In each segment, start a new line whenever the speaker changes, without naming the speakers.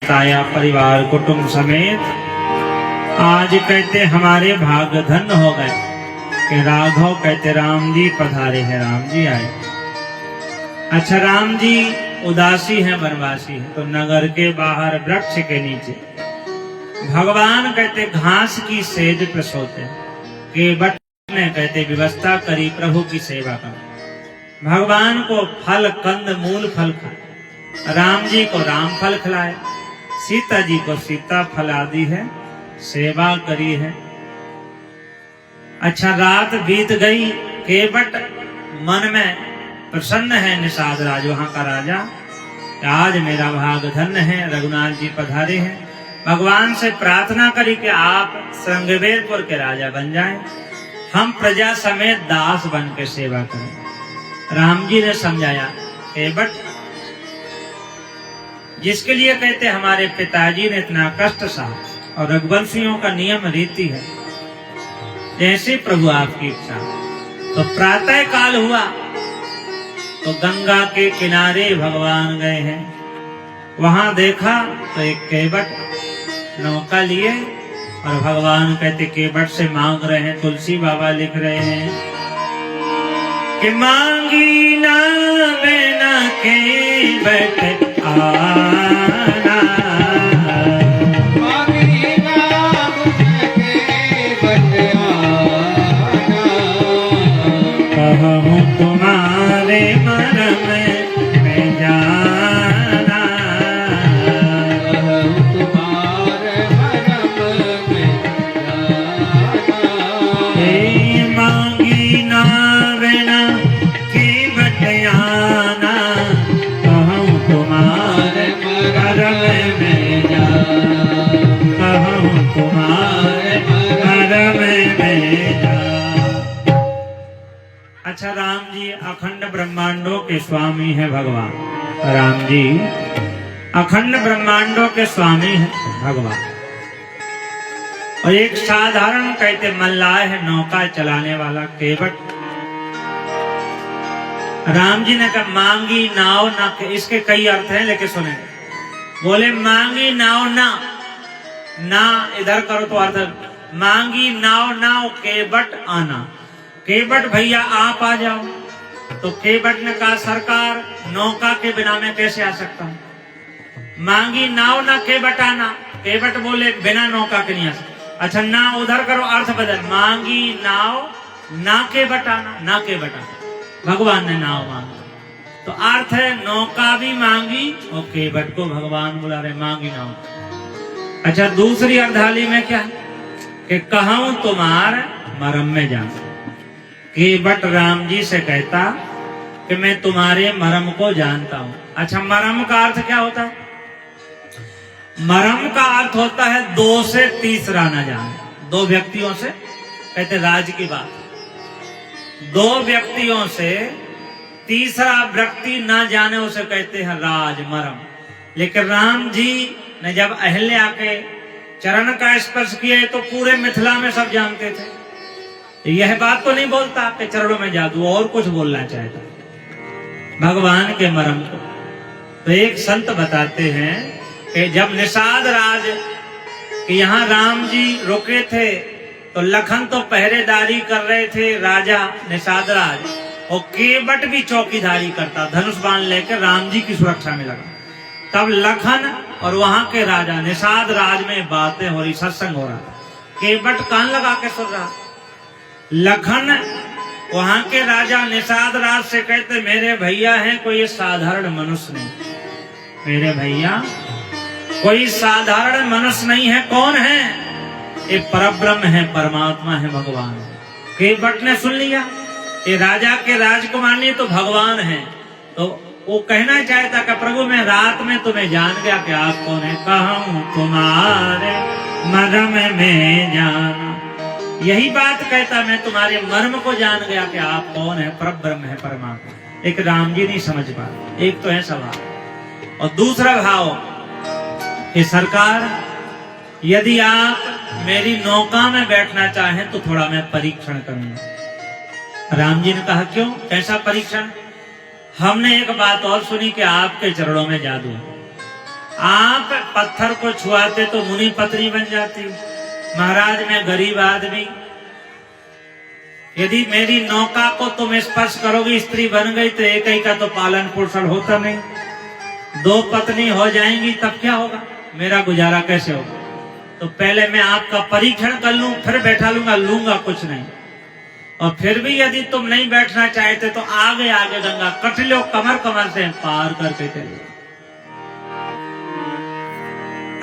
ताया परिवार कुटुंब समेत आज कहते हमारे भाग्य धन्य हो गए कि राघव कहते राम जी पधारे हैं, राम जी आए। अच्छा, राम जी उदासी हैं, वनवासी हैं, तो नगर के बाहर वृक्ष के नीचे भगवान कहते घास की सेज पर सोते हैं। केवट ने कहते व्यवस्था करी प्रभु की सेवा कर, भगवान को फल कंद मूल फल खाए, राम जी को राम फल खिलाए, सीता जी को सीता फल आदि है सेवा करी है। अच्छा, रात बीत गई, केवट मन में प्रसन्न है निषाद राज वहां का राजा, आज मेरा भाग धन्य है, रघुनाथ जी पधारे हैं। भगवान से प्रार्थना करी कि आप श्रृंगवेरपुर के राजा बन जाएं, हम प्रजा समेत दास बन के सेवा करें। राम जी ने समझाया, केवट जिसके लिए कहते हमारे पिताजी ने इतना कष्ट सहा और रघुवंशियों का नियम रीति है, जैसे प्रभु आपकी इच्छा। तो प्रातः काल हुआ तो गंगा के किनारे भगवान गए हैं, वहां देखा तो एक केवट नौका लिए और भगवान कहते केवट से मांग रहे हैं। तुलसी बाबा लिख रहे हैं कि मांगी ना बिना केवट आना,
मांगी ना बिना केवट आना,
कहूँ तुम्हारे मरम में जाना,
कहूँ तुम्हारे मरम में जाना।
हे मांगी ना बिना केवट आना, कहूँ तुम्हारे मरम में जाना, कहूँ तुम्हारे मरम में जाना। अच्छा, राम जी अखंड ब्रह्मांडों के स्वामी है भगवान, राम जी अखंड ब्रह्मांडों के स्वामी है भगवान। और एक साधारण कहते मल्लाह है, नौका चलाने वाला केवट। राम जी ने कहा मांगी नाव ना, इसके कई अर्थ हैं लेकिन सुने। बोले मांगी नाव ना, ना इधर करो तो अर्थ मांगी नाव ना केवट आना, केवट भैया आप आ जाओ। तो केवट ने कहा सरकार नौका के बिना मैं कैसे आ सकता हूं, मांगी नाव ना केवट आना, केवट बोले बिना नौका के नहीं आ सकता। अच्छा, ना उधर करो अर्थ बदल, मांगी नाव ना केवट आना, ना केवट आना, भगवान ने नाव मांगी तो अर्थ है नौका भी मांगी और केवट को भगवान बुला रहे मांगी नाव। अच्छा, दूसरी अर्धाली में क्या है कि कहूं तुम्हार मरम में जाना, केवट राम जी से कहता कि मैं तुम्हारे मरम को जानता हूं। अच्छा, मरम का अर्थ क्या होता है? मरम का अर्थ होता है दो से तीसरा न जाने। दो व्यक्तियों से कहते राज की बात, दो व्यक्तियों से तीसरा व्यक्ति न जाने उसे कहते हैं राज मरम। लेकिन राम जी ने जब अहल्या के चरण का स्पर्श किया तो पूरे मिथिला में सब जानते थे। यह बात तो नहीं बोलता कि चरणों में जादू, और कुछ बोलना चाहता भगवान के मरम को। तो एक संत बताते हैं कि जब निषाद राज कि यहाँ राम जी रुके थे तो लखन तो पहरेदारी कर रहे थे, राजा निषाद राज, और केवट भी चौकीदारी करता, धनुष बाण लेकर राम जी की सुरक्षा में लगा। तब लखन और वहां के राजा निषाद राज में बातें हो रही, सत्संग हो रहा, केवट कान लगा के सुन रहा। लखन वहां के राजा निषाद राज से कहते मेरे भैया हैं कोई साधारण मनुष्य नहीं, मेरे भैया कोई साधारण मनुष्य नहीं है। कौन है? ये परब्रह्म है, परमात्मा है, भगवान। केवट ने सुन लिया ये राजा के राजकुमार नहीं तो भगवान है, तो वो कहना चाहता कि प्रभु मैं रात में तुम्हें जान गया कि आप कौन है, कहूं तुम्हारे मरम में जाना। यही बात कहता मैं तुम्हारे मर्म को जान गया कि आप कौन है, परब्रह्म है, परमात्मा। एक राम जी नहीं समझ पा, एक तो है सवाल और दूसरा भाव कि सरकार यदि आप मेरी नौका में बैठना चाहें तो थोड़ा मैं परीक्षण करूंगा। राम जी ने कहा क्यों, कैसा परीक्षण? हमने एक बात और सुनी कि आपके चरणों में जादू है, आप पत्थर को छुआते तो मुनि पत्नी बन जाती। महाराज मैं गरीब आदमी, यदि मेरी नौका को तुम स्पर्श करोगे स्त्री बन गई तो एक ही का तो पालन पोषण होता नहीं, 2 पत्नी हो जाएंगी तब क्या होगा, मेरा गुजारा कैसे होगा। तो पहले मैं आपका परीक्षण कर लूं फिर बैठा लूंगा कुछ नहीं। और फिर भी यदि तुम नहीं बैठना चाहते तो आगे आगे गंगा कट लो, कमर कमर से पार करके चलो।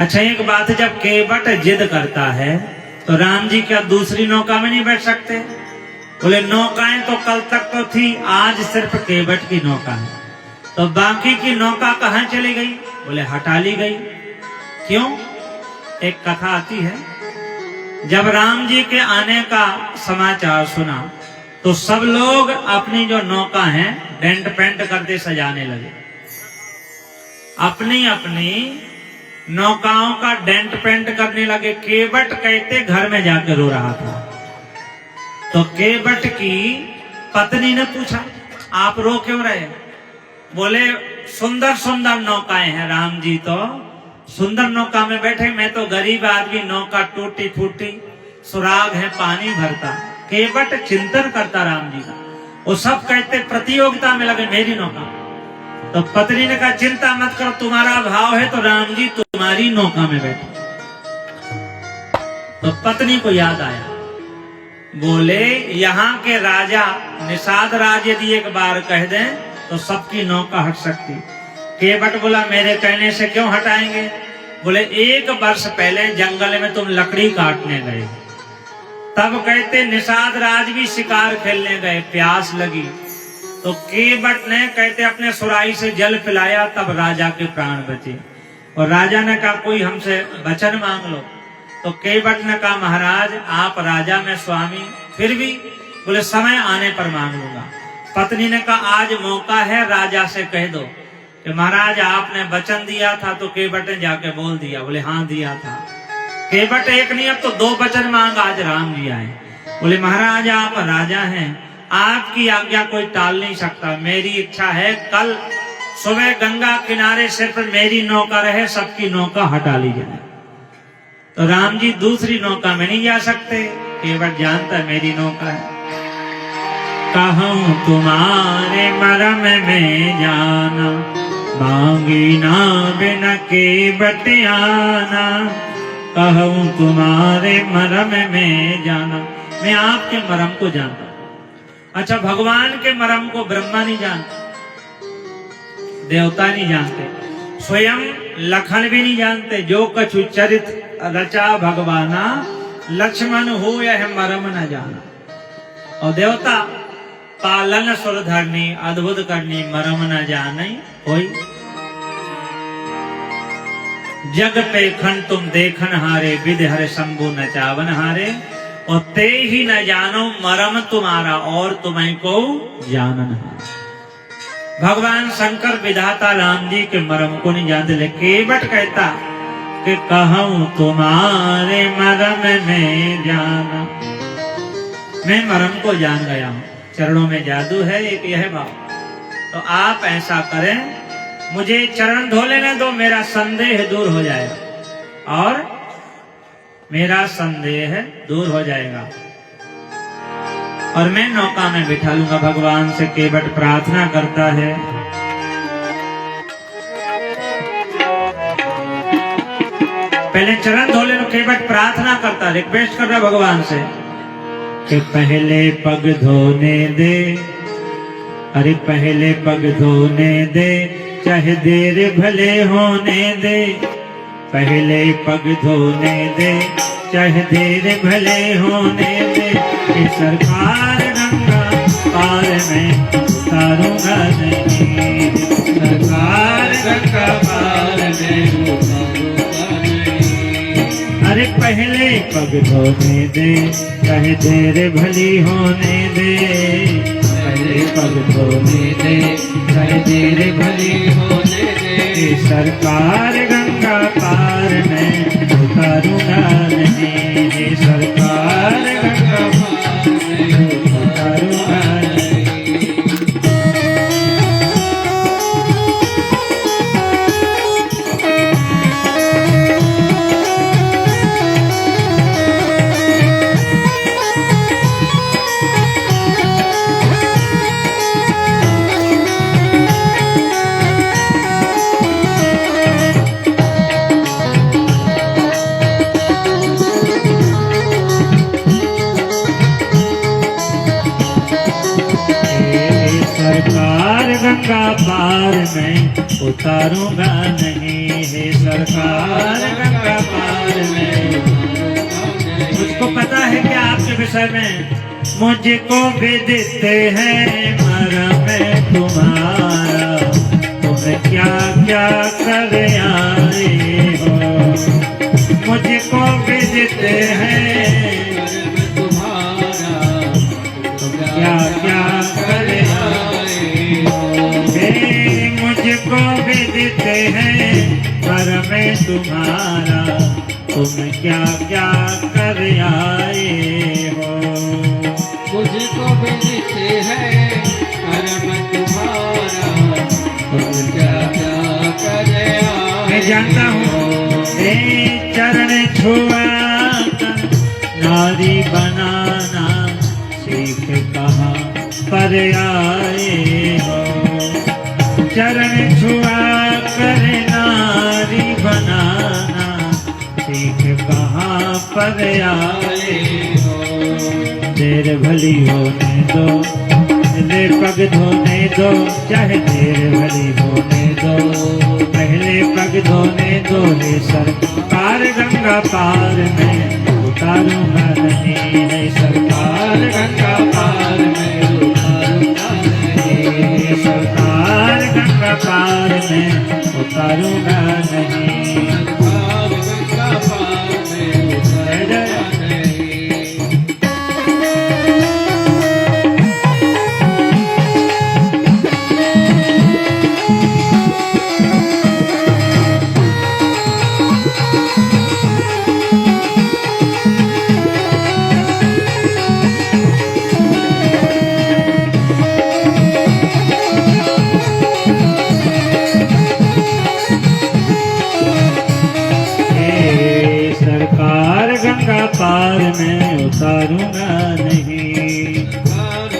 अच्छा एक बात, जब केवट जिद करता है तो राम जी क्या दूसरी नौका में नहीं बैठ सकते? बोले नौकाएं तो कल तक तो थी, आज सिर्फ केवट की नौका है, तो बाकी की नौका कहाँ चली गई? बोले हटा ली गई। क्यों? एक कथा आती है, जब राम जी के आने का समाचार सुना तो सब लोग अपनी जो नौका है डेंट पेंट करके सजाने लगे। अपनी अपनी नौकाओं का डेंट पेंट करने लगे। केवट कहते घर में जाकर रो रहा था। तो केवट की पत्नी ने पूछा आप रो क्यों रहे? बोले सुंदर सुंदर नौकाएं हैं, राम जी तो सुंदर नौका में बैठे, मैं तो गरीब आदमी, नौका टूटी फूटी, सुराग है पानी भरता। केवट चिंतन करता राम जी का। वो सब कहते प्रतियोगिता में लगे मेरी नौका। तो पत्नी ने कहा चिंता मत करो, तुम्हारा भाव है तो राम जी तुम्हारी नौका में बैठे। तो पत्नी को याद आया, बोले यहाँ के राजा निषाद राज यदि एक बार कह दें तो सबकी नौका हट सकती। केवट बोला मेरे कहने से क्यों हटाएंगे? बोले 1 वर्ष पहले जंगल में तुम लकड़ी काटने गए, तब कहते निषाद राज भी शिकार खेलने गए, प्यास लगी तो केवट ने कहते अपने सुराही से जल पिलाया, तब राजा के प्राण बचे। और राजा ने कहा कोई हमसे वचन मांग लो। तो केवट ने कहा महाराज आप राजा में स्वामी, फिर भी बोले समय आने पर मांग लूंगा। पत्नी ने कहा आज मौका है, राजा से कह दो कि महाराज आपने वचन दिया था। तो केवट ने जाके बोल दिया। बोले हाँ दिया था। केवट एक नहीं अब तो 2 वचन मांग, आज राम जी आए। बोले महाराज आप राजा हैं, आपकी आज्ञा कोई टाल नहीं सकता। मेरी इच्छा है कल सुबह गंगा किनारे सिर्फ मेरी नौका रहे, सबकी नौका हटा ली जाए। तो राम जी दूसरी नौका में नहीं जा सकते, केवट जानता मेरी नौका है। कहूँ तुम्हारे मरम में जाना, मांगी ना बिना केवट आना। कहूँ तुम्हारे मरम में जाना, मैं आपके मरम को जानता हूं। अच्छा भगवान के मरम को ब्रह्मा नहीं जानता, देवता नहीं जानते, स्वयं लखन भी नहीं जानते। जो कछु चरित रचा भगवाना, लक्ष्मण हो यह मरम न जाना। और देवता पालन सुर धरनी, अद्भुत करनी, मरम न जाने कोई। जग पे खन तुम देखन हारे, विधि हर शंभु नचावन हारे। और ते ही न जानो मरम तुम्हारा, और तुम्हें को जानन हारे। भगवान शंकर विधाता राम जी के मरम को नहीं जानते, लेकिन केवट कहता कि कहूँ तुम्हारे मरम में जाना, मैं मरम को जान गया हूँ। चरणों में जादू है एक यह भाव। तो आप ऐसा करें, मुझे चरण धो लेने दो, मेरा संदेह दूर हो जाएगा, और मेरा संदेह दूर हो जाएगा और मैं नौका में बिठा लूंगा। भगवान से केवट प्रार्थना करता है। पहले चरण धो लेना। केवट प्रार्थना करता, रिक्वेस्ट कर रहा भगवान से कि पहले पग धोने दे, अरे पहले पग धोने दे, चाहे देर भले होने दे। पहले पग धोने दे, चाहे देर भले होने दे। कि सरकार गंगा पार में उतारूंगा नहीं, सरकार गंगा पार में उतारूंगा नहीं। अरे पहले पग धोने दे, चाहे देर भली होने दे। पहले पग धोने दे, चाहे देर भली होने दे। सरकार गंगा पार में उतारूंगा नहीं, सरकार गंगा पार में उतारूंगा नहीं। पार में उतारूंगा नहीं, हे सरकार गंगा पार में। मुझको पता है कि आपके विषय में मुझको विदित है मर्म तुम्हारा, तुम्हें क्या क्या कर आए हो। मुझको विदित है
तुम्हारा
क्या क्या कर आए हो। मुझको विदित है मर्म तुम्हारा, तुम क्या क्या कर आए हो।
मुझको विदित है कर्म तुम्हारा, तुम क्या क्या कर आए।
मैं जानता हूँ चरण छुआ कर नारी बनाना सीख कहाँ पर आए हो। चरण छुआ कर नारी बनाना सीख कहाँ पर आए हो। देर भली होने दो, पहले पग धोने दो, चाहे देर भली होने दो, पहले पग धोने दो। हे सरकार गंगा पार में उतारूंगा नहीं, है सरकार गंगा पार में उतारूंगा नहीं, सरकार गंगा पार में उतारूंगा नहीं।